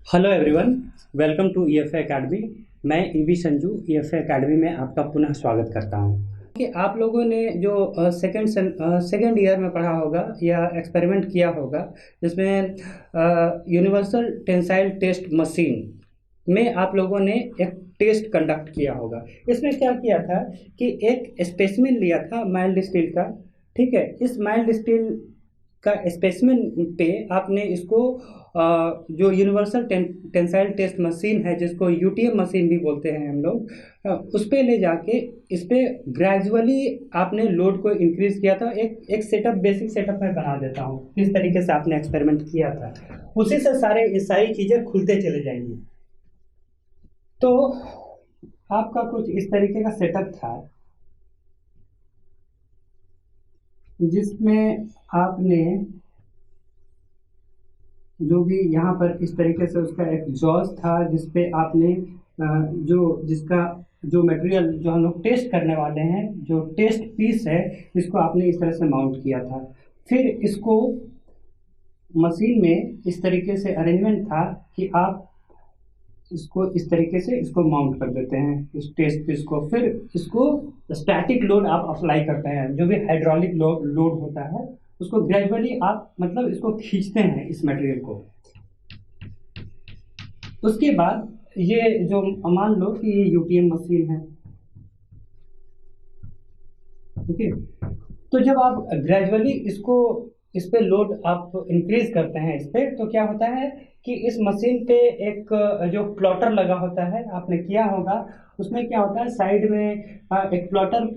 Hello everyone, welcome to EFA academy. मैं EV Sanju EFA academy में आपका पुनः स्वागत करता हूं। कि आप लोगों ने जो सेकेंड ईयर में पढ़ा होगा या एक्सपेरिमेंट किया होगा, जिसमें यूनिवर्सल टेंसाइल टेस्ट मशीन में आप लोगों ने एक टेस्ट कंडक्ट किया होगा। इसमें क्या किया था कि एक स्पेसिमेन लिया था माइल्ड स्टील का। ठीक है, इस माइल्ड स्टील का स्पेसिमेन पे आपने इसको जो यूनिवर्सल टेंसाइल टेस्ट मशीन है, जिसको यूटीएम मशीन भी बोलते हैं हम लोग, उस पे ले जाके इस पे ग्रेजुअली आपने लोड को इंक्रीज किया था। एक सेटअप, बेसिक सेटअप मैं बना देता हूँ किस तरीके से आपने एक्सपेरिमेंट किया था, उसी से सारी चीजें खुलते चले जाएंगी। तो आपका कुछ इस तरीके का सेटअप था, जिसमें आपने जो भी यहाँ पर इस तरीके से उसका एक जॉज था, जिसपे आपने जिसका जो मटेरियल जो हम लोग टेस्ट करने वाले हैं, जो टेस्ट पीस है, इसको आपने इस तरह से माउंट किया था। फिर इसको मशीन में इस तरीके से अरेंजमेंट था कि आप इसको इस तरीके से इसको माउंट कर देते हैं इस टेस्ट पीस को। फिर इसको स्टैटिक लोड आप अप्लाई करते हैं, जो भी हाइड्रोलिक लोड होता है उसको ग्रेजुअली आप मतलब इसको खींचते हैं इस मटेरियल को। उसके बाद ये जो मान लो कि ये यूटीएम मशीन है, ओके। तो जब आप ग्रेजुअली इसको इस पे लोड आप इंक्रीज करते हैं इस पे, तो क्या होता है कि इस मशीन पे एक जो प्लॉटर लगा होता है, आपने किया होगा, उसमें क्या होता है साइड में एक प्लॉटर,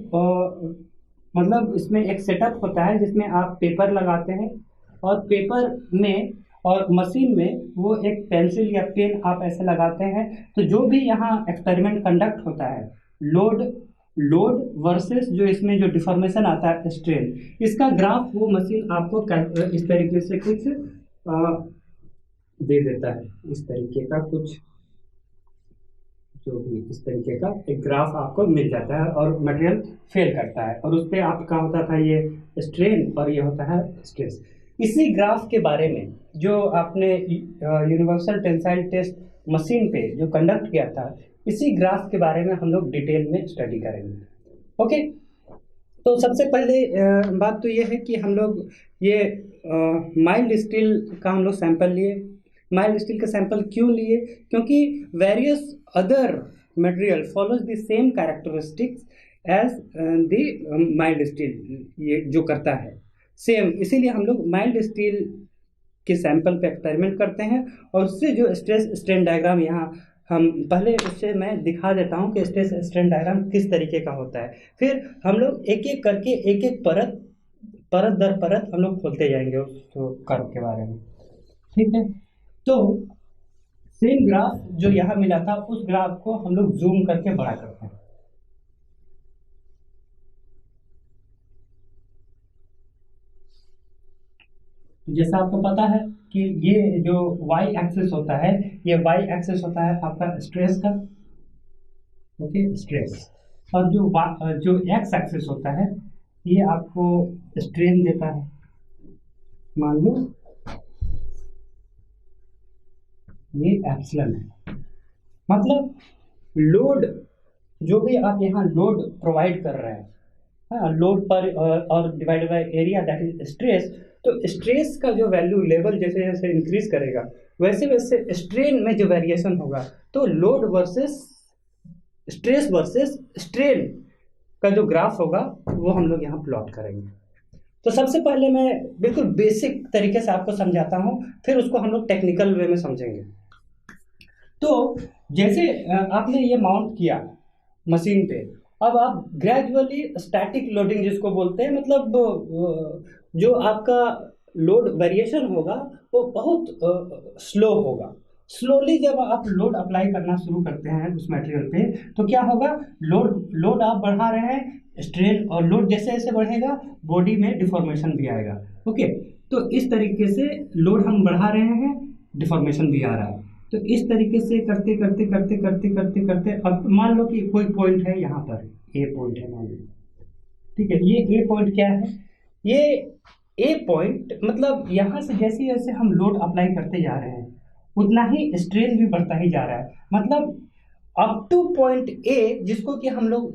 मतलब इसमें एक सेटअप होता है जिसमें आप पेपर लगाते हैं, और पेपर में और मशीन में वो एक पेंसिल या पेन आप ऐसे लगाते हैं। तो जो भी यहाँ एक्सपेरिमेंट कंडक्ट होता है, लोड लोड वर्सेस जो इसमें जो डिफॉर्मेशन आता है स्ट्रेन, इसका ग्राफ वो मशीन आपको इस तरीके से कुछ दे देता है। इस तरीके का कुछ जो भी इस तरीके का एक ग्राफ आपको मिल जाता है, और मटेरियल फेल करता है, और उस पर आपका होता था ये स्ट्रेन और ये होता है स्ट्रेस। इसी ग्राफ के बारे में जो आपने यूनिवर्सल टेंसाइल टेस्ट मशीन पे जो कंडक्ट किया था, इसी ग्राफ के बारे में हम लोग डिटेल में स्टडी करेंगे। ओके, तो सबसे पहले बात तो ये है कि हम लोग ये माइल्ड स्टील का हम लोग सैंपल लिए। माइल्ड स्टील का सैंपल क्यों लिए? क्योंकि various other material follows the same characteristics as the mild steel, ये जो करता है सेम, इसीलिए हम लोग माइल्ड स्टील के सैंपल पे एक्सपेरिमेंट करते हैं। और उससे जो स्ट्रेस स्ट्रेन डायग्राम यहाँ हम पहले उससे मैं दिखा देता हूँ कि स्ट्रेस स्ट्रेन डायग्राम किस तरीके का होता है। फिर हम लोग एक एक करके एक एक परत दर परत हम लोग खोलते जाएंगे उस कर्व के बारे में। ठीक है, तो सेम ग्राफ जो यहाँ मिला था, उस ग्राफ को हम लोग जूम करके बड़ा करते हैं। जैसा आपको पता है कि ये जो y एक्सिस होता है, ये y एक्सिस होता है आपका स्ट्रेस का, ओके, स्ट्रेस। और जो x एक्सिस होता है, ये आपको स्ट्रेन देता है। मान लो ये एप्सिलॉन है, मतलब लोड, जो भी आप यहाँ लोड प्रोवाइड कर रहे हैं, हाँ, लोड पर और divided by area, that is stress. तो स्ट्रेस का जो वैल्यू लेवल जैसे जैसे इंक्रीज करेगा, वैसे वैसे स्ट्रेन में जो वेरिएशन होगा, तो load versus stress versus strain का जो ग्राफ होगा वो हम लोग यहाँ प्लॉट करेंगे। तो सबसे पहले मैं बिल्कुल बेसिक तरीके से आपको समझाता हूँ, फिर उसको हम लोग टेक्निकल वे में समझेंगे। तो जैसे आपने ये माउंट किया मशीन पे, अब आप ग्रेजुअली स्टैटिक लोडिंग जिसको बोलते हैं, मतलब जो आपका लोड वेरिएशन होगा वो बहुत स्लो होगा। स्लोली जब आप लोड अप्लाई करना शुरू करते हैं उस मटेरियल पे, तो क्या होगा, लोड आप बढ़ा रहे हैं, स्ट्रेन और लोड जैसे जैसे बढ़ेगा बॉडी में डिफॉर्मेशन भी आएगा। ओके, तो इस तरीके से लोड हम बढ़ा रहे हैं, डिफॉर्मेशन भी आ रहा है। तो इस तरीके से करते करते करते करते करते करते अब मान लो कि कोई पॉइंट है, यहाँ पर ए पॉइंट है मान लो। ठीक है, ये ए पॉइंट क्या है? ये ए पॉइंट मतलब यहाँ से जैसे जैसे हम लोड अप्लाई करते जा रहे हैं, उतना ही स्ट्रेन भी बढ़ता ही जा रहा है। मतलब अप टू पॉइंट ए, जिसको कि हम लोग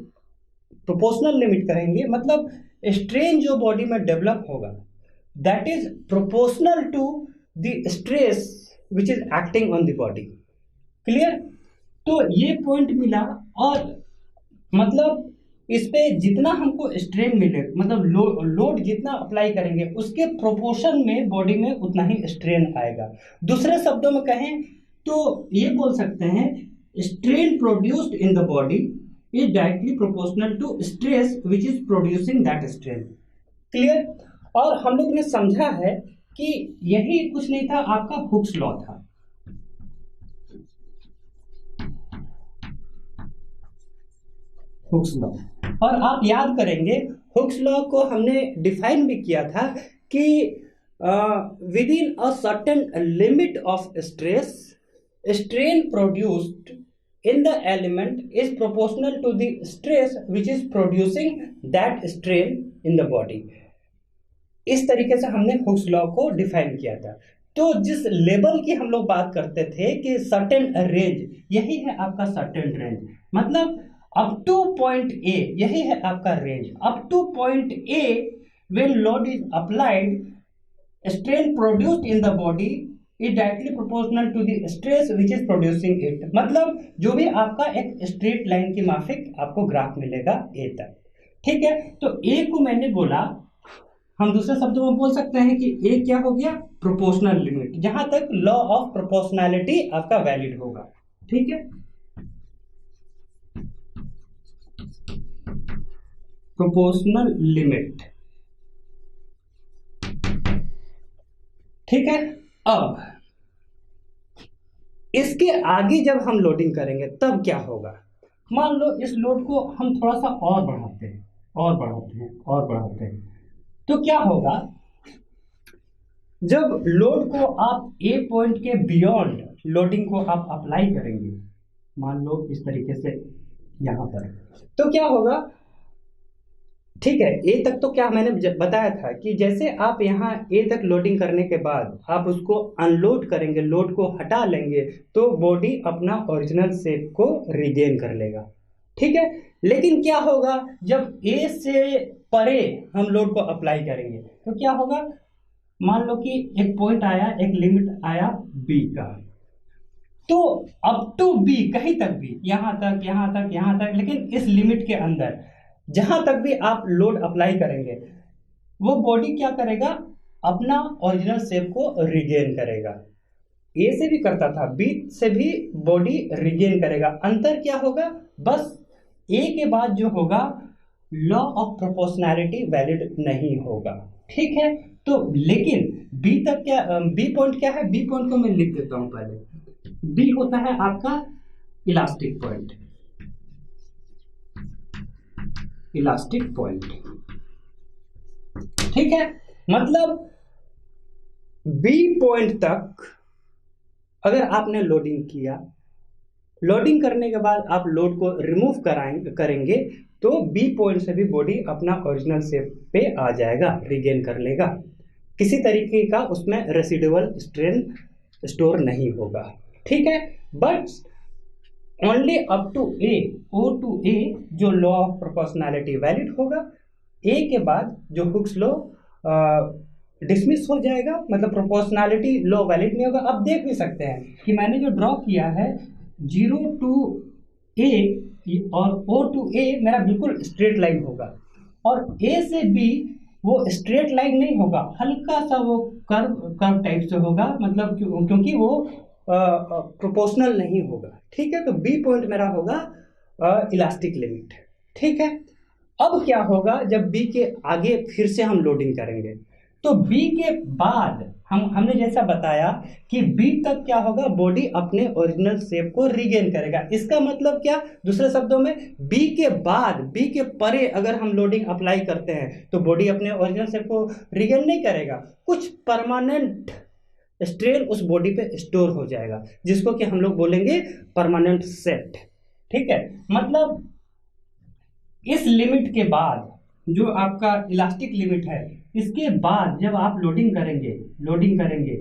प्रोपोर्शनल लिमिट करेंगे, मतलब स्ट्रेन जो बॉडी में डेवलप होगा that is proportional to the stress which is acting on the body. Clear? तो ये पॉइंट मिला, और मतलब इस पे जितना हमको स्ट्रेन मिले, मतलब लोड जितना अप्लाई करेंगे उसके प्रोपोर्शन में बॉडी में उतना ही स्ट्रेन आएगा। दूसरे शब्दों में कहें तो ये बोल सकते हैं strain produced in the body is directly proportional to stress which is producing that strain. Clear? और हम लोग ने समझा है कि यही कुछ नहीं था, आपका हुक्स लॉ था। हुक्स लॉ, और आप याद करेंगे हुक्स लॉ को हमने डिफाइन भी किया था कि with in a certain limit of stress, strain produced in the element is proportional to the stress which is producing that strain in the body। इस तरीके से हमने हुक्स लॉ को डिफाइन किया था। तो जिस लेवल की हम लोग बात करते थे कि सर्टेन रेंज, यही है आपका सर्टेन रेंज, मतलब अप टू पॉइंट ए, यही है आपका range. Up to point A when load is applied, strain produced in the body is directly proportional to the stress which is producing it. मतलब जो भी आपका एक स्ट्रेट लाइन की माफिक आपको ग्राफ मिलेगा ए तक। ठीक है, तो ए को मैंने बोला, हम दूसरे शब्दों में बोल सकते हैं कि ए क्या हो गया, प्रोपोर्शनल लिमिट, जहां तक लॉ ऑफ प्रोपोर्शनैलिटी आपका वैलिड होगा। ठीक है, प्रोपोर्शनल लिमिट। ठीक है, अब इसके आगे जब हम लोडिंग करेंगे तब क्या होगा। मान लो इस लोड को हम थोड़ा सा और बढ़ाते हैं और बढ़ाते हैं और बढ़ाते हैं, तो क्या होगा, जब लोड को आप ए पॉइंट के बियॉन्ड लोडिंग को आप अप्लाई करेंगे, मान लो इस तरीके से यहां पर, तो क्या होगा। ठीक है, ए तक तो क्या मैंने बताया था कि जैसे आप यहाँ ए तक लोडिंग करने के बाद आप उसको अनलोड करेंगे, लोड को हटा लेंगे, तो बॉडी अपना ओरिजिनल शेप को रिगेन कर लेगा। ठीक है, लेकिन क्या होगा जब ए से परे हम लोड को अप्लाई करेंगे तो क्या होगा। मान लो कि एक पॉइंट आया, एक लिमिट आया बी का, तो अप टू बी, कहीं तक भी, यहां तक, यहां तक, यहां तक, लेकिन इस लिमिट के अंदर जहां तक भी आप लोड अप्लाई करेंगे वो बॉडी क्या करेगा, अपना ओरिजिनल शेप को रिगेन करेगा। ए से भी करता था, बी से भी बॉडी रिगेन करेगा। अंतर क्या होगा, बस ए के बाद जो होगा लॉ ऑफ प्रोपोर्शनैलिटी वैलिड नहीं होगा। ठीक है, तो लेकिन बी तक क्या, बी पॉइंट क्या है, बी पॉइंट को मैं लिख देता हूं पहले। बी होता है आपका इलास्टिक पॉइंट, इलास्टिक पॉइंट। ठीक है, मतलब बी पॉइंट तक अगर आपने लोडिंग किया, लोडिंग करने के बाद आप लोड को रिमूव करेंगे तो बी पॉइंट से भी बॉडी अपना ओरिजिनल शेप पे आ जाएगा, रिगेन कर लेगा। किसी तरीके का उसमें रेसिडुअल स्ट्रेन स्टोर नहीं होगा। ठीक है, but only up to A, O to A जो लॉ ऑफ प्रोपोर्शनैलिटी वैलिड होगा, ए के बाद जो हुक्स लॉ डिसमिस हो जाएगा, मतलब प्रोपोर्शनैलिटी लॉ वैलिड नहीं होगा। अब देख भी सकते हैं कि मैंने जो ड्रॉ किया है 0 टू ए और ओ टू ए मेरा बिल्कुल स्ट्रेट लाइन होगा, और ए से बी वो स्ट्रेट लाइन नहीं होगा, हल्का सा वो कर्व टाइप से होगा, मतलब क्योंकि वो प्रोपोर्शनल नहीं होगा। ठीक है, तो बी पॉइंट मेरा होगा इलास्टिक लिमिट। ठीक है, अब क्या होगा जब बी के आगे फिर से हम लोडिंग करेंगे, तो बी के बाद हमने जैसा बताया कि बी तक क्या होगा, बॉडी अपने ओरिजिनल शेप को रिगेन करेगा। इसका मतलब क्या, दूसरे शब्दों में बी के बाद, बी के परे अगर हम लोडिंग अप्लाई करते हैं तो बॉडी अपने ओरिजिनल शेप को रिगेन नहीं करेगा, कुछ परमानेंट स्ट्रेन उस बॉडी पे स्टोर हो जाएगा, जिसको कि हम लोग बोलेंगे परमानेंट सेट। ठीक है, मतलब इस लिमिट के बाद जो आपका इलास्टिक लिमिट है, इसके बाद जब आप लोडिंग करेंगे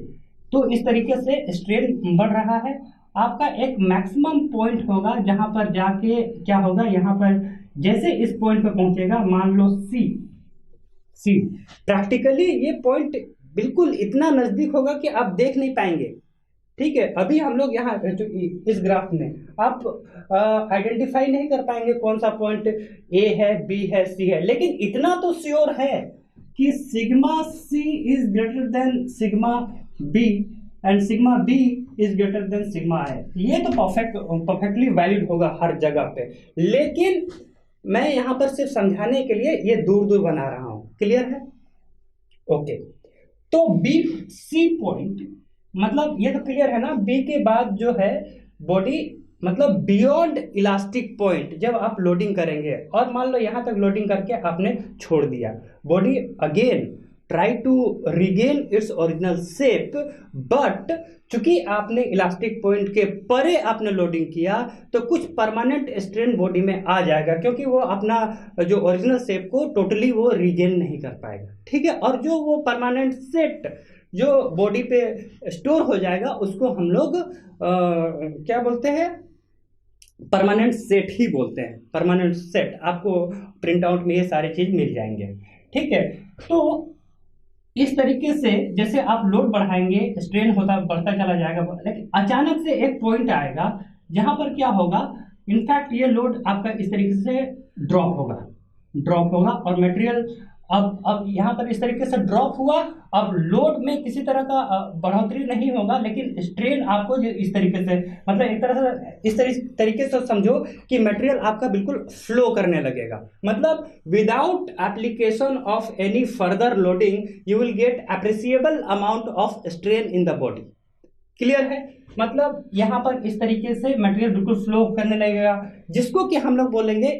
तो इस तरीके से स्ट्रेन बढ़ रहा है। आपका एक मैक्सिमम पॉइंट होगा जहां पर जाके क्या होगा, यहाँ पर जैसे इस पॉइंट पे पहुंचेगा, मान लो सी प्रैक्टिकली ये पॉइंट बिल्कुल इतना नजदीक होगा कि आप देख नहीं पाएंगे। ठीक है, अभी हम लोग यहाँ जो इस ग्राफ में आप आइडेंटिफाई नहीं कर पाएंगे कौन सा पॉइंट ए है, बी है, सी है, लेकिन इतना तो श्योर है कि sigma C is greater than sigma B and sigma B is greater than sigma A. ये तो परफेक्टली वैलिड होगा हर जगह पे, लेकिन मैं यहाँ पर सिर्फ समझाने के लिए ये दूर दूर बना रहा हूँ। क्लियर है? ओके, तो बी सी पॉइंट मतलब ये तो क्लियर है ना। बी के बाद जो है बॉडी मतलब बियॉन्ड इलास्टिक पॉइंट, जब आप लोडिंग करेंगे और मान लो यहाँ तक लोडिंग करके आपने छोड़ दिया, body again try to regain its original shape, but चूंकि आपने इलास्टिक पॉइंट के परे आपने लोडिंग किया तो कुछ परमानेंट स्ट्रेन बॉडी में आ जाएगा, क्योंकि वो अपना जो ओरिजिनल शेप को टोटली वो रिगेन नहीं कर पाएगा। ठीक है, और जो वो परमानेंट सेट जो बॉडी पे स्टोर हो जाएगा उसको हम लोग क्या बोलते हैं, परमानेंट सेट ही बोलते हैं। परमानेंट सेट आपको प्रिंट आउट में ये सारी चीज मिल जाएंगे। ठीक है, तो इस तरीके से जैसे आप लोड बढ़ाएंगे स्ट्रेन होता बढ़ता चला जाएगा, लेकिन अचानक से एक पॉइंट आएगा जहां पर क्या होगा, इनफैक्ट ये लोड आपका इस तरीके से ड्रॉप होगा और मटेरियल अब यहाँ पर इस तरीके से ड्रॉप हुआ। अब लोड में किसी तरह का बढ़ोतरी नहीं होगा, लेकिन स्ट्रेन आपको इस तरीके से मतलब एक तरह से इस तरीके से समझो कि मटेरियल आपका बिल्कुल फ्लो करने लगेगा। मतलब without application of any further loading you will get appreciable amount of strain in the body. Clear है? मतलब यहाँ पर इस तरीके से मटेरियल बिल्कुल फ्लो करने लगेगा, जिसको कि हम लोग बोलेंगे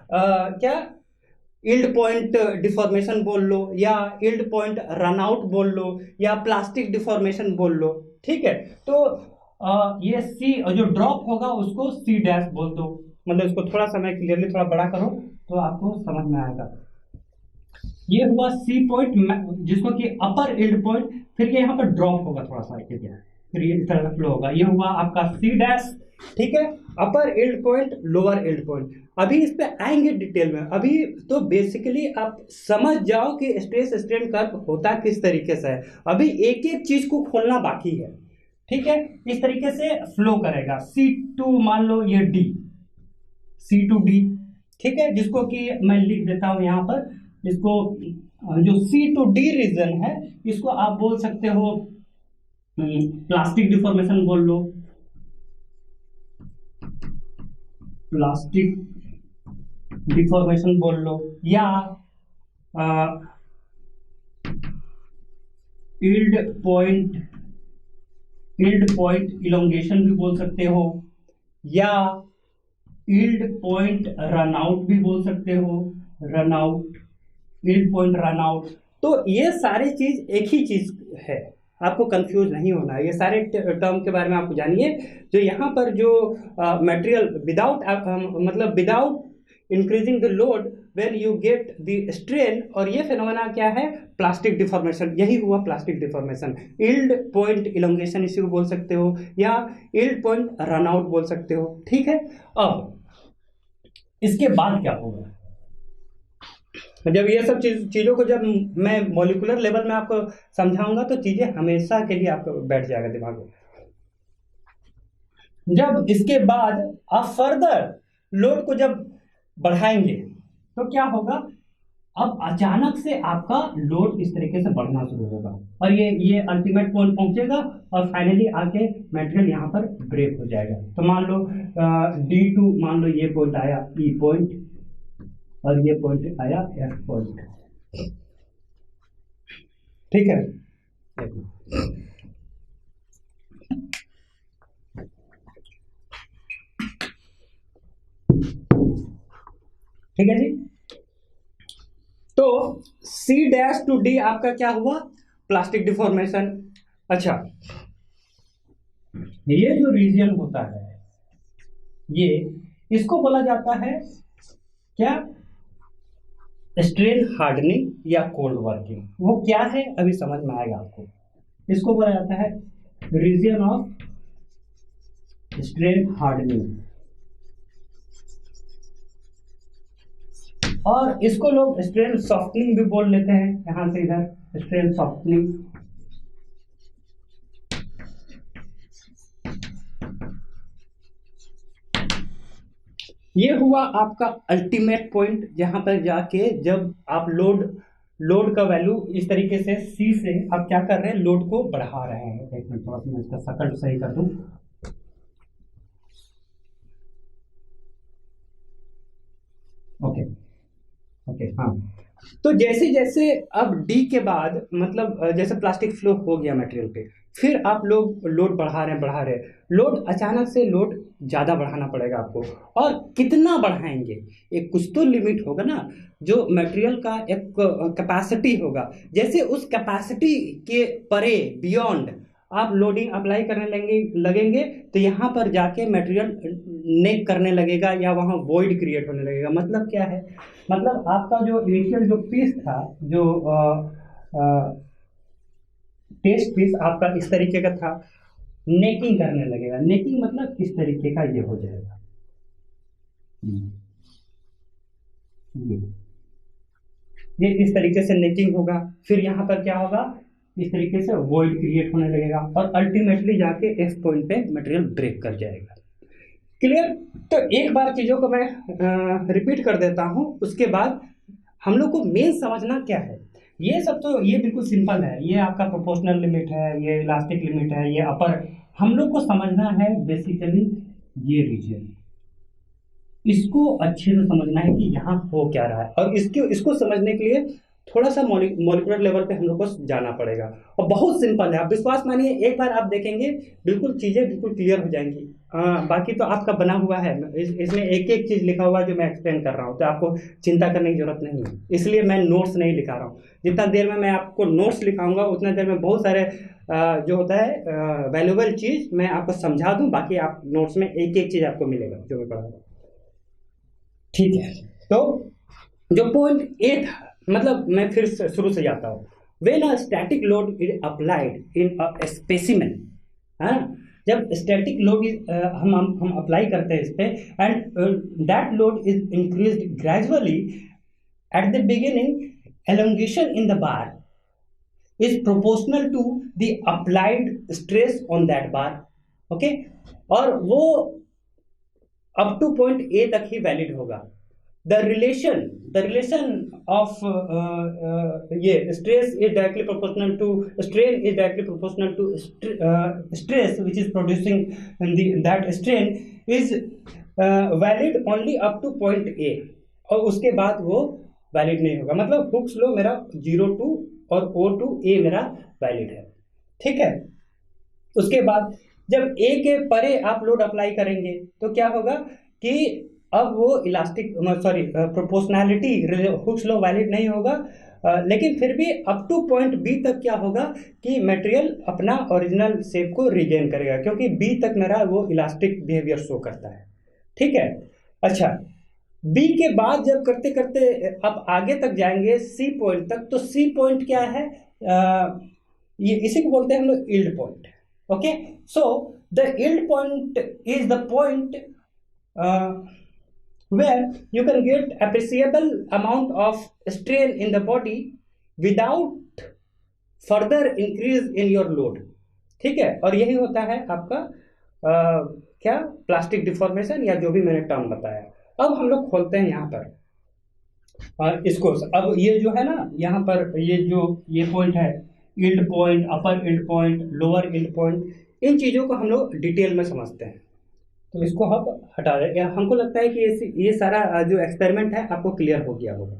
क्या, यील्ड पॉइंट डिफॉर्मेशन बोल लो, या यील्ड पॉइंट रनआउट बोल लो, या प्लास्टिक डिफॉर्मेशन बोल लो। ठीक है, तो ये सी जो ड्रॉप होगा उसको सी डैश बोल दो। मतलब इसको थोड़ा सा मैं क्लियरली थोड़ा बड़ा करो तो आपको समझ में आएगा। ये हुआ सी पॉइंट जिसको कि अपर यील्ड पॉइंट, फिर ये यहाँ पर ड्रॉप होगा थोड़ा सा एरिया, फिर ये इस तरह का फ्लो होगा। ये हुआ आपका सी डैश। ठीक है, upper yield point, lower yield point. अभी इस पे आएंगे डिटेल में। अभी तो बेसिकली आप समझ जाओ कि स्ट्रेस स्ट्रेन कर्व होता किस तरीके से है। अभी एक एक चीज को खोलना बाकी है। ठीक है, इस तरीके से फ्लो करेगा। C2 मान लो ये D, C2D। ठीक है, जिसको कि मैं लिख देता हूं यहाँ पर, इसको जो C2D रीजन है इसको आप बोल सकते हो प्लास्टिक डिफॉर्मेशन बोल लो, प्लास्टिक डिफॉर्मेशन बोल लो, या यील्ड पॉइंट इलोंगेशन भी बोल सकते हो, या यील्ड पॉइंट रनआउट भी बोल सकते हो, रनआउट, यील्ड पॉइंट रनआउट। तो ये सारी चीज एक ही चीज है, आपको कंफ्यूज नहीं होना है। ये सारे टर्म के बारे में आपको जानिए। जो यहाँ पर जो material without increasing the load when you get the strain, और ये फिनोमेना क्या है, प्लास्टिक डिफॉर्मेशन। यही हुआ plastic deformation. Yield point elongation इसी को बोल सकते हो, या यील्ड पॉइंट रनआउट बोल सकते हो। ठीक है, अब इसके बाद क्या होगा, जब ये सब चीजों को जब मैं मॉलिक्यूलर लेवल में आपको समझाऊंगा तो चीजें हमेशा के लिए आपको बैठ जाएगा दिमाग में। जब इसके बाद आप फर्दर लोड को जब बढ़ाएंगे तो क्या होगा, अब अचानक से आपका लोड इस तरीके से बढ़ना शुरू होगा और ये अल्टीमेट पॉइंट पहुंचेगा और फाइनली आके मटेरियल यहाँ पर ब्रेक हो जाएगा। तो मान लो D2, मान लो ये पॉइंट आया E पॉइंट और ये पॉइंट आया F पॉइंट। ठीक है, ठीक है जी। तो C डैश टू D आपका क्या हुआ, प्लास्टिक डिफॉर्मेशन। अच्छा, ये जो रीजन होता है ये इसको बोला जाता है क्या, स्ट्रेन हार्डनिंग या कोल्ड वर्किंग। वो क्या है अभी समझ में आएगा आपको। इसको बोला जाता है रीजन ऑफ स्ट्रेन हार्डनिंग, और इसको लोग स्ट्रेन सॉफ्टनिंग भी बोल लेते हैं, यहां से इधर स्ट्रेन सॉफ्टनिंग। ये हुआ आपका अल्टीमेट पॉइंट, जहां पर जाके जब आप लोड का वैल्यू इस तरीके से सी से आप क्या कर रहे हैं, लोड को बढ़ा रहे हैं। एक मिनट, थोड़ा सा मैं इसका शक्ल सही कर दूं। ओके ओके, हाँ। तो जैसे जैसे अब डी के बाद मतलब जैसे प्लास्टिक फ्लो हो गया मटेरियल पे, फिर आप लोग लोड बढ़ा रहे हैं, लोड अचानक से लोड ज़्यादा बढ़ाना पड़ेगा आपको। और कितना बढ़ाएंगे, एक कुछ तो लिमिट होगा ना, जो मटेरियल का एक कैपेसिटी होगा। जैसे उस कैपेसिटी के परे बियॉन्ड आप लोडिंग अप्लाई करने लगेंगे तो यहाँ पर जाके मटेरियल नेक करने लगेगा या वहाँ वॉइड क्रिएट होने लगेगा। मतलब क्या है, मतलब आपका जो इनिशियल जो पीस था, जो टेस्ट पीस आपका इस तरीके का था, नेकिंग करने लगेगा। नेकिंग मतलब इस तरीके का ये हो जाएगा, ये इस तरीके से नेकिंग होगा। फिर यहाँ पर क्या होगा, इस तरीके से वॉइड क्रिएट होने लगेगा और अल्टीमेटली जाके एफ पॉइंट पे मटेरियल ब्रेक कर जाएगा। क्लियर? तो एक बार चीज़ों को मैं रिपीट कर देता हूँ, उसके बाद हम लोग को मेन समझना क्या है। ये सब तो ये बिल्कुल सिंपल है, ये आपका प्रोपोर्शनल लिमिट है, ये इलास्टिक लिमिट है, ये अपर। हम लोग को समझना है बेसिकली ये रीजन, इसको अच्छे से समझना है कि यहाँ हो क्या रहा है। और इसको समझने के लिए थोड़ा सा मॉलिक्यूलर लेवल पे हम लोग को जाना पड़ेगा, और बहुत सिंपल है। आप विश्वास मानिए, एक बार आप देखेंगे बिल्कुल चीज़ें बिल्कुल क्लियर हो जाएंगी। बाकी तो आपका बना हुआ है, इसमें एक एक चीज़ लिखा हुआ है जो मैं एक्सप्लेन कर रहा हूँ, तो आपको चिंता करने की जरूरत नहीं है। इसलिए मैं नोट्स नहीं लिखा रहा हूँ। जितना देर में मैं आपको नोट्स लिखाऊंगा उतना देर में बहुत सारे जो होता है वैल्यूबल चीज़ मैं आपको समझा दूँ। बाकी आप नोट्स में एक एक चीज़ आपको मिलेगा जो मैं पढ़ा रहा हूँ। ठीक है, तो जो पॉइंट ए था, मतलब मैं फिर शुरू से जाता हूँ। When a static load is applied in a specimen, है, जब स्टैटिक लोड हम अप्लाई करते हैं इस पे, and that load is increased gradually at the beginning, elongation in the bar is proportional to the applied stress on that bar. Okay, और वो up to point A तक ही वैलिड होगा। The relation of ये stress is directly proportional to strain is directly proportional to stress which is producing that strain is valid only up to point A, और उसके बाद वो valid नहीं होगा। मतलब हुक्स लॉ मेरा 0 to और O to A मेरा वैलिड है। ठीक है, उसके बाद जब A के परे आप लोड अप्लाई करेंगे तो क्या होगा कि अब वो elastic proportionality Hooke's law valid नहीं होगा, लेकिन फिर भी अप टू पॉइंट बी तक क्या होगा कि मटेरियल अपना ओरिजिनल शेप को रिगेन करेगा, क्योंकि बी तक मेरा वो इलास्टिक बिहेवियर शो करता है। ठीक है, अच्छा, बी के बाद जब करते करते अब आगे तक जाएंगे सी पॉइंट तक, तो सी पॉइंट क्या है, ये इसी को बोलते हैं हम लोग yield point. Okay, so the yield point is the point where you can get appreciable amount of strain in the body without further increase in your load। ठीक है, और यही होता है आपका क्या, प्लास्टिक डिफॉर्मेशन, या जो भी मैंने टर्म बताया। अब हम लोग खोलते हैं यहाँ पर और इसको, अब ये जो है ना, यहाँ पर ये पॉइंट है, yield point, upper yield point, lower yield point, इन चीज़ों को हम लोग डिटेल में समझते हैं। तो इसको हम हटा दें। हमको लगता है कि ये सारा जो एक्सपेरिमेंट है आपको क्लियर हो गया होगा।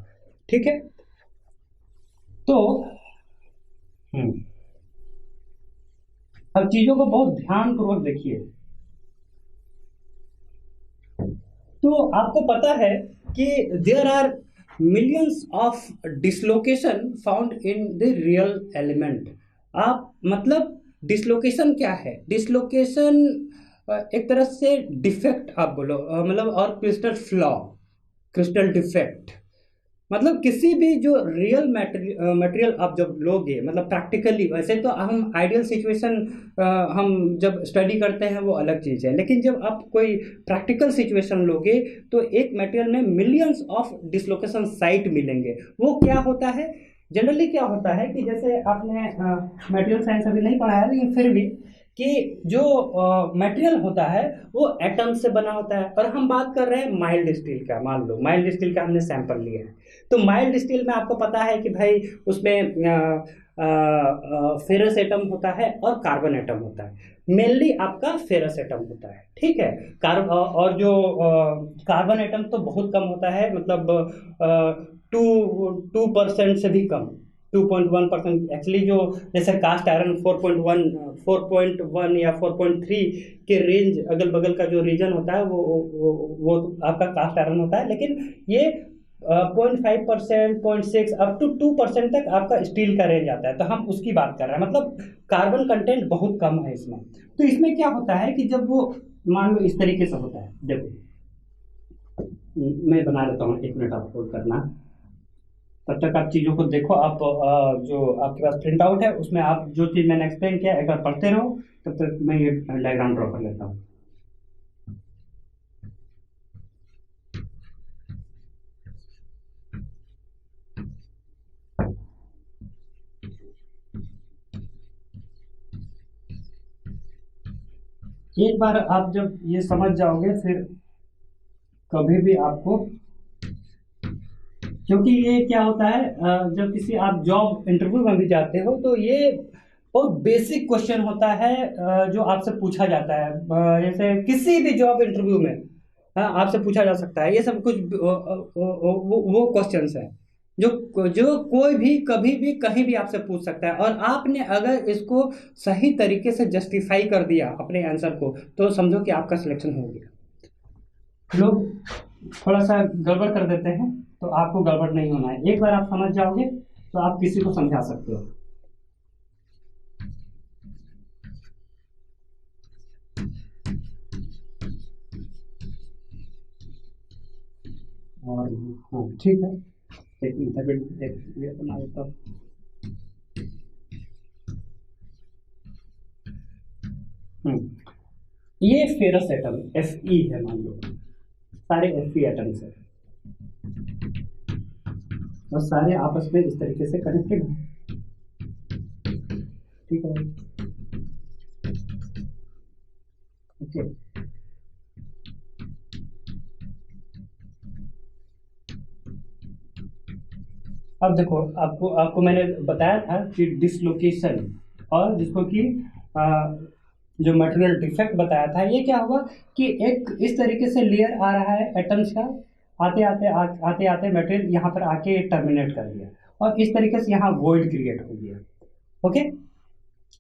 ठीक है, तो अब चीजों को बहुत ध्यानपूर्वक देखिए। तो आपको पता है कि there are millions of dislocation found in the real element. आप मतलब डिसलोकेशन क्या है, डिसलोकेशन एक तरह से डिफेक्ट आप बोलो, मतलब, और क्रिस्टल फ्लॉ, क्रिस्टल डिफेक्ट, मतलब किसी भी जो रियल मटेरियल आप जब लोगे, मतलब प्रैक्टिकली, वैसे तो हम आइडियल सिचुएशन हम जब स्टडी करते हैं वो अलग चीज़ है, लेकिन जब आप कोई प्रैक्टिकल सिचुएशन लोगे तो एक मटेरियल में मिलियंस ऑफ डिसलोकेशन साइट मिलेंगे। वो क्या होता है, जनरली क्या होता है कि जैसे आपने मटेरियल साइंस अभी नहीं पढ़ा है, लेकिन फिर भी कि जो मटेरियल होता है वो एटम से बना होता है, और हम बात कर रहे हैं माइल्ड स्टील का। मान लो माइल्ड स्टील का हमने सैंपल लिया है, तो माइल्ड स्टील में आपको पता है कि भाई उसमें फेरस एटम होता है और कार्बन एटम होता है। मेनली आपका फेरस एटम होता है, ठीक है। और जो कार्बन एटम तो बहुत कम होता है, मतलब 2% से भी कम, 2.1% एक्चुअली। जो जैसे कास्ट आयरन 4.1 या 4.3 के रेंज, अगल बगल का जो रीजन होता है वो आपका कास्ट आयरन होता है, लेकिन ये 0.5%, 0.6 अप टू 2% तक आपका स्टील का रेंज आता है। तो हम उसकी बात कर रहे हैं, मतलब कार्बन कंटेंट बहुत कम है इसमें। तो इसमें क्या होता है कि जब वो, मान लो इस तरीके से होता है, देखो मैं बना लेता हूँ, 1 मिनट आप होल्ड करना, तब तक आप चीज़ों को देखो। आप जो आपके पास प्रिंट आउट है उसमें आप जो चीज़ मैंने एक्सप्लेन किया एक बार पढ़ते रहो, तब तक मैं ये डायग्राम ड्रॉ कर लेता हूँ। एक बार आप जब ये समझ जाओगे, फिर कभी भी आपको, क्योंकि ये क्या होता है, जब किसी आप जॉब इंटरव्यू में भी जाते हो तो ये बहुत बेसिक क्वेश्चन होता है जो आपसे पूछा जाता है। जैसे किसी भी जॉब इंटरव्यू में आपसे पूछा जा सकता है, ये सब कुछ वो क्वेश्चंस है जो जो कोई भी कभी भी कहीं भी आपसे पूछ सकता है, और आपने अगर इसको सही तरीके से जस्टिफाई कर दिया अपने आंसर को, तो समझो कि आपका सिलेक्शन हो गया। लोग थोड़ा सा गड़बड़ कर देते हैं, तो आपको गड़बड़ नहीं होना है। एक बार आप समझ जाओगे तो आप किसी को समझा सकते हो। और हाँ ठीक है, एक मिनट ये बना देता हूँ। ये फेरस एटम Fe है, मान लो सारे Fe एटम्स है, और सारे आपस में इस तरीके से कनेक्टेड हैं, ठीक है। ओके, अब देखो, आपको आपको मैंने बताया था कि डिसलोकेशन, और जिसको कि जो मटेरियल डिफेक्ट बताया था, ये क्या होगा कि एक इस तरीके से लेयर आ रहा है एटम्स का, आते आते आते आते मटेरियल यहाँ पर आके टर्मिनेट कर दिया, और इस तरीके से यहाँ वॉइड क्रिएट हो गया। ओके,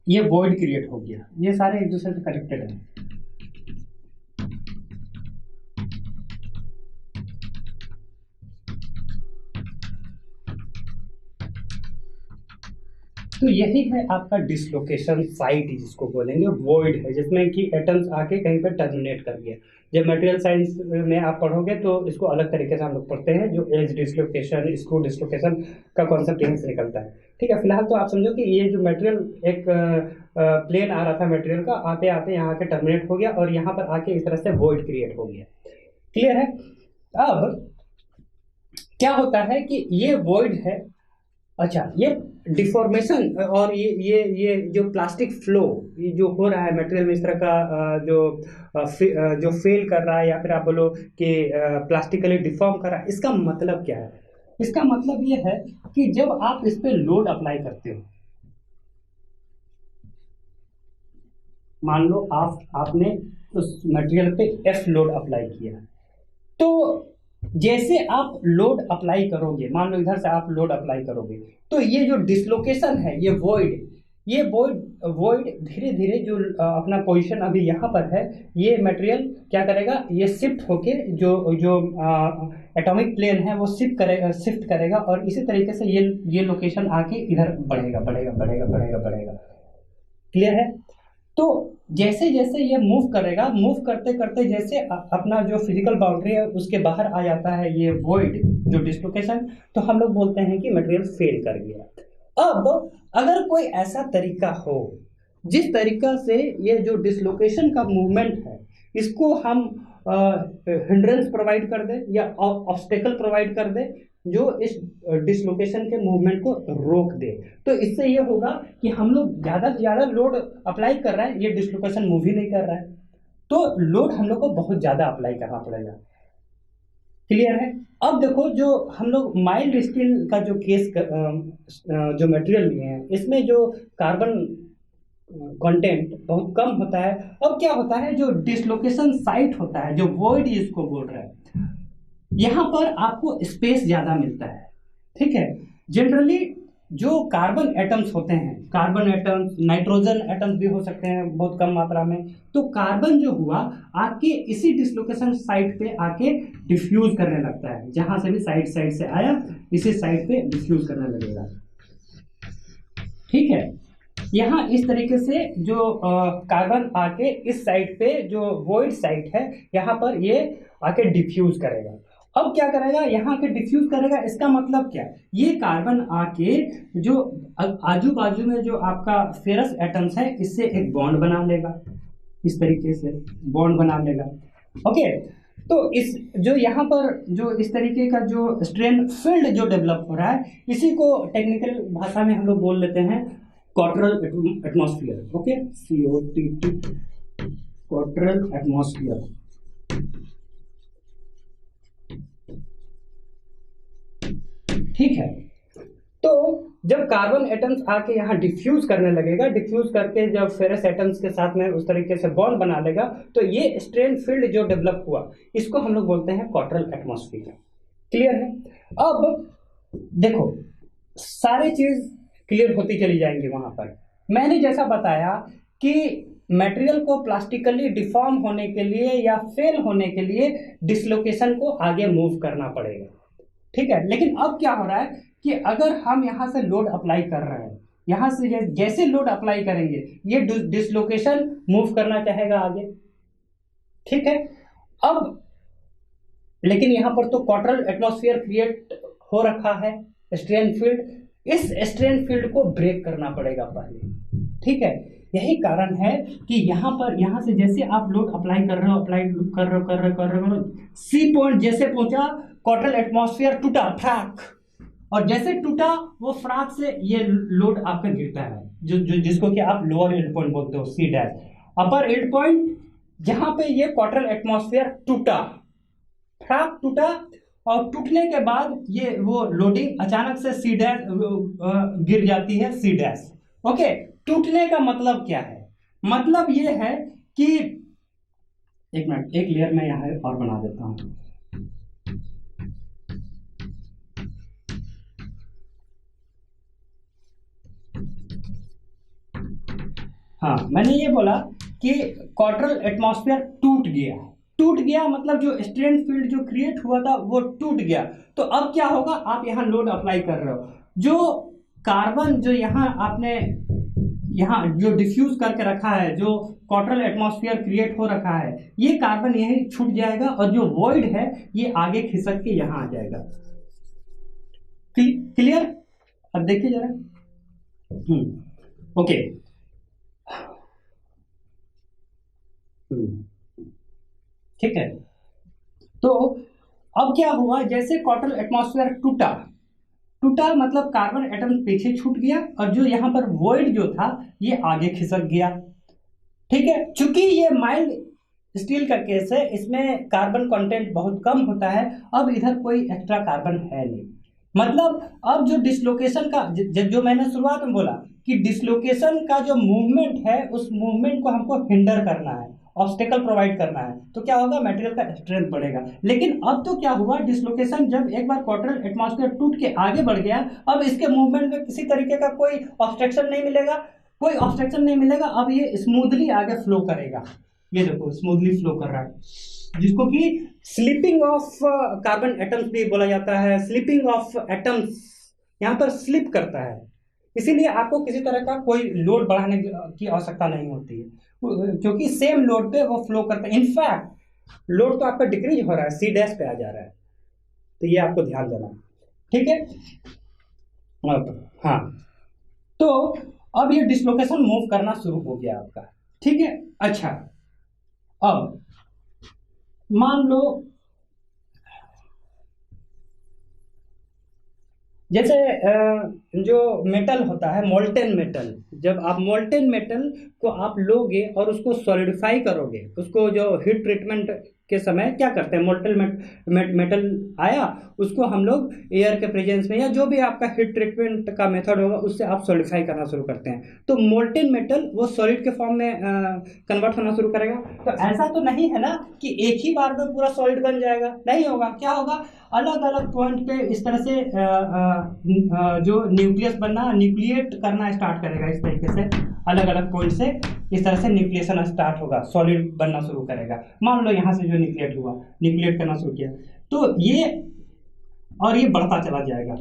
ये वॉइड क्रिएट हो गया, ये सारे एक दूसरे से कनेक्टेड हैं। तो यही है आपका डिसलोकेशन साइट, जिसको बोलेंगे वॉइड है, जिसमें कि एटम्स आके कहीं पर टर्मिनेट कर गया। जब मटेरियल साइंस में आप पढ़ोगे तो इसको अलग तरीके से हम लोग पढ़ते हैं, जो एज डिसलोकेशन, स्क्रू डिसलोकेशन का कॉन्सेप्ट यहीं से निकलता है। ठीक है, फिलहाल तो आप समझो कि ये जो मटेरियल एक प्लेन आ रहा था मटेरियल का, आते आते यहाँ आके टर्मिनेट हो गया, और यहाँ पर आके इस तरह से वॉइड क्रिएट हो गया। क्लियर है? अब क्या होता है कि ये वॉइड है, अच्छा, ये डिफॉर्मेशन और ये जो प्लास्टिक फ्लो, ये जो हो रहा है मटेरियल में इस तरह का जो फेल कर रहा है, या फिर आप बोलो कि प्लास्टिकली डिफॉर्म कर रहा है, इसका मतलब क्या है? इसका मतलब ये है कि जब आप इस पे लोड अप्लाई करते हो, मान लो आपने उस मटेरियल पे F लोड अप्लाई किया, तो जैसे आप लोड अप्लाई करोगे, मान लो इधर से आप लोड अप्लाई करोगे, तो ये जो डिसलोकेशन है, ये वॉइड धीरे धीरे जो अपना पोजीशन अभी यहाँ पर है, ये मटेरियल क्या करेगा, ये शिफ्ट होके जो जो एटॉमिक प्लेन है वो शिफ्ट करेगा, और इसी तरीके से ये लोकेशन आके इधर बढ़ेगा बढ़ेगा बढ़ेगा बढ़ेगा बढ़ेगा। क्लियर है? तो जैसे जैसे ये मूव करेगा, मूव करते करते जैसे अपना जो फिजिकल बाउंड्री है उसके बाहर आ जाता है ये वॉइड जो डिसलोकेशन, तो हम लोग बोलते हैं कि मटेरियल फेल कर गया। अब अगर कोई ऐसा तरीका हो जिस तरीका से ये जो डिसलोकेशन का मूवमेंट है इसको हम हिंड्रेंस प्रोवाइड कर दे या ऑब्स्टेकल प्रोवाइड कर दे जो इस डिसलोकेशन के मूवमेंट को रोक दे, तो इससे ये होगा कि हम लोग ज़्यादा से ज़्यादा लोड अप्लाई कर रहे हैं, ये डिसलोकेशन मूव ही नहीं कर रहा है, तो लोड हम लोग को बहुत ज़्यादा अप्लाई करना पड़ेगा। क्लियर है? अब देखो जो हम लोग माइल्ड स्टील का जो केस जो मटेरियल लिए हैं इसमें जो कार्बन कंटेंट बहुत कम होता है। अब क्या होता है, जो डिसलोकेशन साइट होता है, जो वॉइड इसको बोल रहे हैं, यहाँ पर आपको स्पेस ज़्यादा मिलता है। ठीक है, जनरली जो कार्बन एटम्स होते हैं, कार्बन एटम्स, नाइट्रोजन एटम्स भी हो सकते हैं बहुत कम मात्रा में, तो कार्बन जो हुआ आके इसी डिसलोकेशन साइट पे आके डिफ्यूज करने लगता है, जहां से भी साइड साइड से आया इसी साइड पे डिफ्यूज करने लगेगा। ठीक है, यहाँ इस तरीके से जो कार्बन आके इस साइड पे जो वॉइड साइट है यहाँ पर ये आके डिफ्यूज करेगा। अब क्या करेगा, यहाँ के डिफ्यूज करेगा, इसका मतलब क्या, ये कार्बन आके जो आजू बाजू में जो आपका फेरस एटम्स है इससे एक बॉन्ड बना लेगा, इस तरीके से बॉन्ड बना लेगा। ओके, तो इस जो यहाँ पर जो इस तरीके का जो स्ट्रेन फील्ड जो डेवलप हो रहा है इसी को टेक्निकल भाषा में हम लोग बोल लेते हैं क्वार्टरल एटमॉस्फेयर। ओके, COTT, क्वार्टरल एटमॉस्फेयर। ठीक है, तो जब कार्बन एटम्स आके यहाँ डिफ्यूज करने लगेगा, डिफ्यूज करके जब फेरस एटम्स के साथ में उस तरीके से बॉन्ड बना लेगा, तो ये स्ट्रेन फील्ड जो डेवलप हुआ इसको हम लोग बोलते हैं क्वार्टरल एटमॉस्फेयर। क्लियर है? अब देखो सारी चीज क्लियर होती चली जाएंगी। वहां पर मैंने जैसा बताया कि मटेरियल को प्लास्टिकली डिफॉर्म होने के लिए या फेल होने के लिए डिसलोकेशन को आगे मूव करना पड़ेगा। ठीक है, लेकिन अब क्या हो रहा है कि अगर हम यहाँ से लोड अप्लाई कर रहे हैं, यहाँ से जैसे लोड अप्लाई करेंगे ये डिसलोकेशन मूव करना चाहेगा आगे। ठीक है, अब लेकिन यहाँ पर तो क्वार्टरल एटमॉस्फेयर क्रिएट हो रखा है स्ट्रेन फील्ड, इस स्ट्रेन फील्ड को ब्रेक करना पड़ेगा पहले। ठीक है, यही कारण है कि यहाँ पर यहाँ से जैसे आप लोड अप्लाई कर रहे हो, अप्लाई कर रहे हो, सी पॉइंट जैसे पहुंचा क्वार्टरल एटमॉस्फेयर टूटा फ्राक, और जैसे टूटा वो फ्राक से ये लोड आपका गिरता है जो जिसको कि आप लोअर एंड पॉइंट बोलते हो, C dash. Upper and point जहां पे ये क्वार्टरल एटमॉस्फेयर टूटा, फ्राक टूटा, और टूटने के बाद ये वो लोडिंग अचानक से C डैश गिर जाती है, C डैश। ओके, टूटने का मतलब क्या है, मतलब ये है कि एक मिनट, एक लेयर में यहाँ और बना देता हूं। हाँ, मैंने ये बोला कि क्वार्टरल एटमॉस्फेयर टूट गया, टूट गया मतलब जो स्ट्रेन फील्ड जो क्रिएट हुआ था वो टूट गया। तो अब क्या होगा, आप यहाँ लोड अप्लाई कर रहे हो, जो कार्बन जो यहाँ आपने यहाँ जो डिफ्यूज करके रखा है, जो क्वार्टरल एटमॉस्फेयर क्रिएट हो रखा है, ये कार्बन यहीं छूट जाएगा और जो वॉइड है ये आगे खिसक के यहाँ आ जाएगा। क्लियर? अब देखिए जरा। ओके, ठीक है, तो अब क्या हुआ, जैसे क्वार्टरल एटमॉस्फेयर टूटा, टूटा मतलब कार्बन एटम पीछे छूट गया और जो यहाँ पर वॉइड जो था ये आगे खिसक गया। ठीक है, चूंकि ये माइल्ड स्टील का केस है, इसमें कार्बन कंटेंट बहुत कम होता है, अब इधर कोई एक्स्ट्रा कार्बन है नहीं, मतलब अब जो डिसलोकेशन का जो मैंने शुरुआत में बोला कि डिसलोकेशन का जो मूवमेंट है उस मूवमेंट को हमको हिंडर करना है, ऑब्स्टेकल प्रोवाइड करना है, तो क्या होगा, मटेरियल का स्ट्रेंथ बढ़ेगा। लेकिन अब तो क्या हुआ, डिसलोकेशन जब एक बार क्वार्टरल एटमॉस्फेयर टूट के आगे बढ़ गया, अब इसके मूवमेंट में किसी तरीके का कोई ऑब्स्ट्रक्शन नहीं मिलेगा, कोई ऑब्स्ट्रक्शन नहीं मिलेगा, अब ये स्मूथली आगे फ्लो करेगा। ये देखो स्मूथली फ्लो कर रहा है, जिसको कि स्लिपिंग ऑफ कार्बन एटम्स भी बोला जाता है, स्लिपिंग ऑफ एटम्स, यहाँ पर स्लिप करता है, इसीलिए आपको किसी तरह का कोई लोड बढ़ाने की आवश्यकता नहीं होती है, क्योंकि सेम लोड पे वो फ्लो करता है। इनफैक्ट लोड तो आपका डिक्रीज हो रहा है, सी डैश पे आ जा रहा है। तो ये आपको ध्यान देना, ठीक है। हाँ, तो अब ये डिसलोकेशन मूव करना शुरू हो गया आपका, ठीक है। अच्छा, अब मान लो जैसे जो मेटल होता है मोल्टेन मेटल, जब आप मोल्टेन मेटल को आप लोगे और उसको सॉलिडिफाई करोगे, उसको जो हीट ट्रीटमेंट के समय क्या करते हैं, मोल्टेन मेटल आया, उसको हम लोग एयर के प्रेजेंस में या जो भी आपका हीट ट्रीटमेंट का मेथड होगा उससे आप सॉलिडिफाई करना शुरू करते हैं, तो मोल्टेन मेटल वो सॉलिड के फॉर्म में कन्वर्ट होना शुरू करेगा। तो ऐसा तो नहीं है ना कि एक ही बार में पूरा सॉलिड बन जाएगा, नहीं होगा। क्या होगा, अलग अलग पॉइंट पे इस तरह से जो न्यूक्लियस बनना, न्यूक्लिएट करना स्टार्ट करेगा। इस तरीके से अलग अलग पॉइंट से इस तरह से न्यूक्लिएशन स्टार्ट होगा, सॉलिड बनना शुरू करेगा। मान लो यहाँ से जो न्यूक्लिएट हुआ, न्यूक्लिएट करना शुरू किया, तो ये और ये बढ़ता चला जाएगा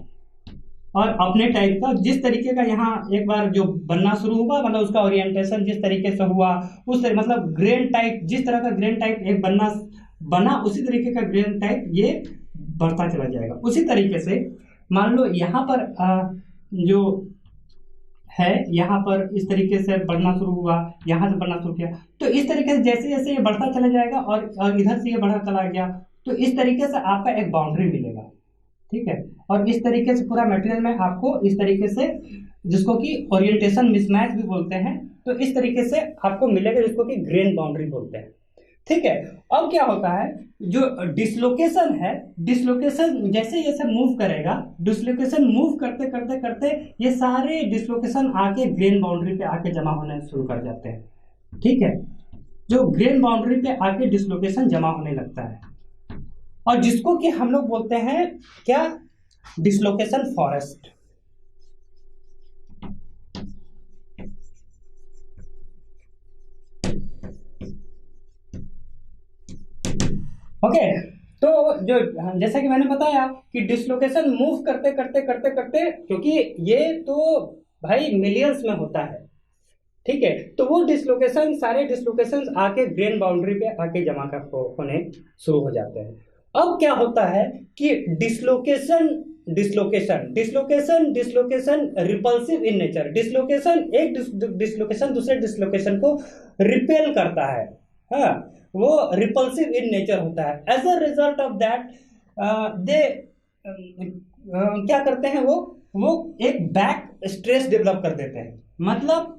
और अपने टाइप का जिस तरीके का यहाँ एक बार जो बनना शुरू हुआ, मतलब उसका ओरिएंटेशन जिस तरीके से हुआ, उस तरह मतलब ग्रेन टाइप, जिस तरह का ग्रेन टाइप एक बना उसी तरीके का ग्रेन टाइप ये बढ़ता चला जाएगा। उसी तरीके से मान लो यहाँ पर जो है यहाँ पर इस तरीके से बढ़ना शुरू हुआ, यहाँ से बढ़ना शुरू किया, तो इस तरीके से जैसे जैसे ये बढ़ता चला जाएगा और इधर से ये बढ़ा चला गया, तो इस तरीके से आपका एक बाउंड्री मिलेगा, ठीक है। और इस तरीके से पूरा मटेरियल में आपको इस तरीके से, जिसको कि ओरिएंटेशन मिसमैच भी बोलते हैं, तो इस तरीके से आपको मिलेगा, जिसको कि ग्रेन बाउंड्री बोलते हैं, ठीक है। अब क्या होता है, जो डिसलोकेशन है, डिसलोकेशन जैसे जैसे मूव करेगा, डिसलोकेशन मूव करते करते करते ये सारे डिसलोकेशन आके ग्रेन बाउंड्री पे आके जमा होने शुरू कर जाते हैं, ठीक है। जो ग्रेन बाउंड्री पे आके डिसलोकेशन जमा होने लगता है, और जिसको कि हम लोग बोलते हैं क्या, डिसलोकेशन फॉरेस्ट। ओके, तो जो जैसा कि मैंने बताया कि डिसलोकेशन मूव करते करते करते करते, क्योंकि ये तो भाई मिलियंस में होता है, ठीक है, तो वो डिसलोकेशन, सारे डिसलोकेशन आके ग्रेन बाउंड्री पे आके जमा कर होने शुरू हो जाते हैं। अब क्या होता है कि dislocation dislocation dislocation dislocation repulsive in nature, dislocation एक डिसलोकेशन दूसरे डिसलोकेशन को रिपेल करता है, हाँ, वो रिपल्सिव इन नेचर होता है। As a result of that they क्या करते हैं, वो एक बैक स्ट्रेस डेवलप कर देते हैं, मतलब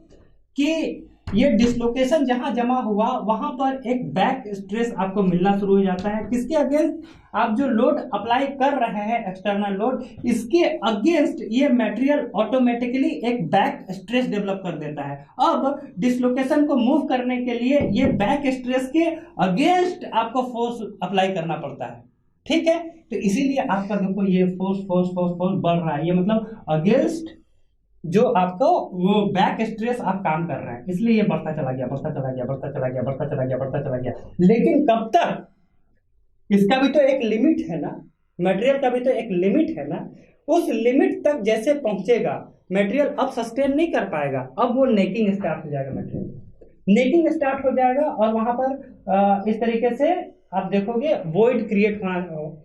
कि ये डिसलोकेशन जहां जमा हुआ वहां पर एक बैक स्ट्रेस आपको मिलना शुरू हो जाता है। किसके अगेंस्ट, आप जो लोड अप्लाई कर रहे हैं एक्सटर्नल लोड, इसके अगेंस्ट ये मटेरियल ऑटोमेटिकली एक बैक स्ट्रेस डेवलप कर देता है। अब डिसलोकेशन को मूव करने के लिए ये बैक स्ट्रेस के अगेंस्ट आपको फोर्स अप्लाई करना पड़ता है, ठीक है। तो इसीलिए आपका देखो ये फोर्स फोर्स फोर्स फोर्स बढ़ रहा है, ये मतलब अगेंस्ट जो आपको वो बैक स्ट्रेस आप काम कर रहे हैं, इसलिए ये बढ़ता चला गया, बढ़ता चला गया, बढ़ता चला गया, बढ़ता चला गया, बढ़ता चला गया। लेकिन कब तक, इसका भी तो एक लिमिट है ना, मटेरियल का भी तो एक लिमिट है ना। उस लिमिट तक जैसे पहुंचेगा मटेरियल अब सस्टेन नहीं कर पाएगा, अब वो नेकिंग स्टार्ट हो जाएगा, मटेरियल नेकिंग स्टार्ट हो जाएगा, और वहां पर इस तरीके से आप देखोगे वॉइड क्रिएट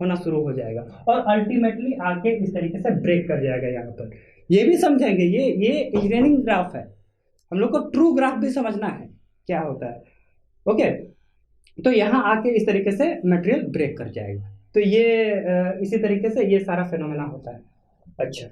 होना शुरू हो जाएगा, और अल्टीमेटली आके इस तरीके से ब्रेक कर जाएगा। यहाँ पर ये भी समझेंगे, ये इंजीनियरिंग ग्राफ है, हम लोग को ट्रू ग्राफ भी समझना है क्या होता है, ओके। तो यहाँ आके इस तरीके से मटेरियल ब्रेक कर जाएगा, तो ये इसी तरीके से ये सारा फिनोमेना होता है। अच्छा।